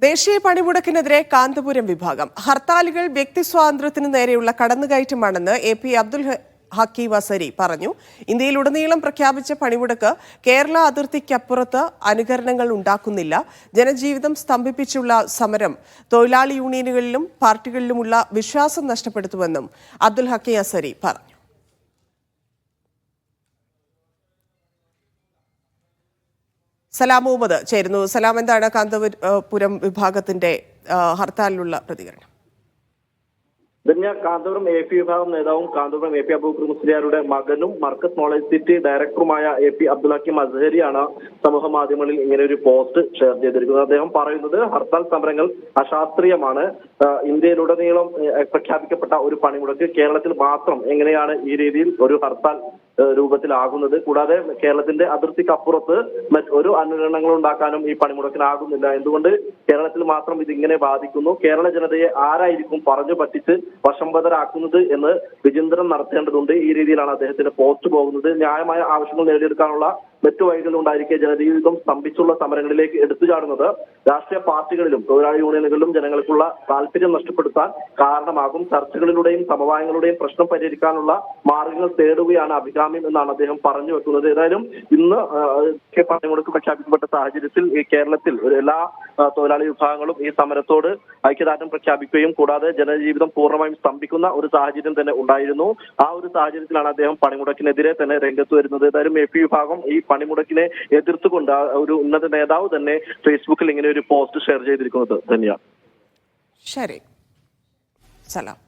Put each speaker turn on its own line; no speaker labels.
ദേശീയ പണിമുടക്കിനെതിരെ കാന്തപുരം വിഭാഗം ഹർത്താലുകൾ വ്യക്തി സ്വാതന്ത്ര്യത്തിന് നേരെയുള്ള കടന്നുകയറ്റമാണെന്ന് എപി അബ്ദുൽ ഹക്കീം അസരി പറഞ്ഞു. ഇന്ത്യയിലുടനീളം പ്രഖ്യാപിച്ച പണിമുടക്ക് കേരള അതിർത്തിക്കപ്പുറത്ത് അനുകരണങ്ങൾ ഉണ്ടാക്കുന്നില്ല. ജനജീവിതം സ്തംഭിപ്പിച്ചുള്ള സമരം തൊഴിലാളി യൂണിയനുകളിലും പാർട്ടികളിലുമുള്ള വിശ്വാസം നഷ്ടപ്പെടുത്തുമെന്നും അബ്ദുൽ ഹക്കീം അസരി പറഞ്ഞു. സലാം മുഹമ്മദ് ചേരുന്നു. സലാം, എന്താണ് കാന്തപുരം വിഭാഗത്തിന്റെ ഹർത്താലിലുള്ള പ്രതികരണം?
കാന്തപുരം എ പി വിഭാഗം നേതാവും കാന്തപുരം എ പി അബൂബക്കർ മുസ്ലിയാരുടെ മകനും മർക്കസ് നോളജ് സിറ്റി ഡയറക്ടറുമായ എ പി അബ്ദുൽ ഹക്കീം അസ്ഹരിയാണ് സമൂഹ മാധ്യമങ്ങളിൽ ഇങ്ങനെ ഒരു പോസ്റ്റ് ഷെയർ ചെയ്തിരിക്കുന്നത്. അദ്ദേഹം പറയുന്നത് ഹർത്താൽ സമരങ്ങൾ അശാസ്ത്രീയമാണ്. ഇന്ത്യയിലുടനീളം പ്രഖ്യാപിക്കപ്പെട്ട ഒരു പണിമുടക്ക് കേരളത്തിൽ മാത്രം എങ്ങനെയാണ് ഈ രീതിയിൽ ഒരു ഹർത്താൽ രൂപത്തിലാകുന്നത്? കൂടാതെ കേരളത്തിന്റെ അതിർത്തിക്കപ്പുറത്ത് ഒരു അനുകരണങ്ങൾ ഉണ്ടാക്കാനും ഈ പണിമുടക്കിനാകുന്നില്ല. എന്തുകൊണ്ട് കേരളത്തിൽ മാത്രം ഇതിങ്ങനെ ബാധിക്കുന്നു? കേരള ജനതയെ ആരായിരിക്കും പറഞ്ഞു പറ്റിച്ച് വശംവദരാക്കുന്നത് എന്ന് വിചിന്തനം നടത്തേണ്ടതുണ്ട്. ഈ രീതിയിലാണ് അദ്ദേഹത്തിന്റെ പോസ്റ്റ് പോകുന്നത്. ന്യായമായ ആവശ്യങ്ങൾ നേടിയെടുക്കാനുള്ള മറ്റു വഴികൾ ഉണ്ടായിരിക്കെ ജനജീവിതം സ്തംഭിച്ചുള്ള സമരങ്ങളിലേക്ക് എടുത്തുചാടുന്നത് രാഷ്ട്രീയ പാർട്ടികളിലും തൊഴിലാളി യൂണിയനുകളിലും ജനങ്ങൾക്കുള്ള താല്പര്യം നഷ്ടപ്പെടുത്താൻ കാരണമാകും. ചർച്ചകളിലൂടെയും സമവായങ്ങളുടെയും പ്രശ്നം പരിഹരിക്കാനുള്ള മാർഗങ്ങൾ തേടുകയാണ് അഭികാമ്യം എന്നാണ് അദ്ദേഹം പറഞ്ഞു വെക്കുന്നത്. ഏതായാലും ഇന്ന് പണിമുടക്ക് പ്രഖ്യാപിക്കപ്പെട്ട സാഹചര്യത്തിൽ ഈ കേരളത്തിൽ എല്ലാ തൊഴിലാളി വിഭാഗങ്ങളും ഈ സമരത്തോട് ഐക്യദാർഢ്യം പ്രഖ്യാപിക്കുകയും കൂടാതെ ജനജീവിതം പൂർണ്ണമായും സ്തംഭിക്കുന്ന ഒരു സാഹചര്യം തന്നെ ഉണ്ടായിരുന്നു. ആ ഒരു സാഹചര്യത്തിലാണ് അദ്ദേഹം പണിമുടക്കിനെതിരെ തന്നെ രംഗത്ത് വരുന്നത്. ഏതായാലും എ പി വിഭാഗം ഈ പണിമുടക്കിനെ എതിർത്തുകൊണ്ട് ഒരു ഉന്നത നേതാവ് തന്നെ ഫേസ്ബുക്കിൽ ഇങ്ങനെ ഒരു പോസ്റ്റ് ഷെയർ ചെയ്തിരിക്കുന്നത് തന്നെയാണ്.
ശരി, സലാം.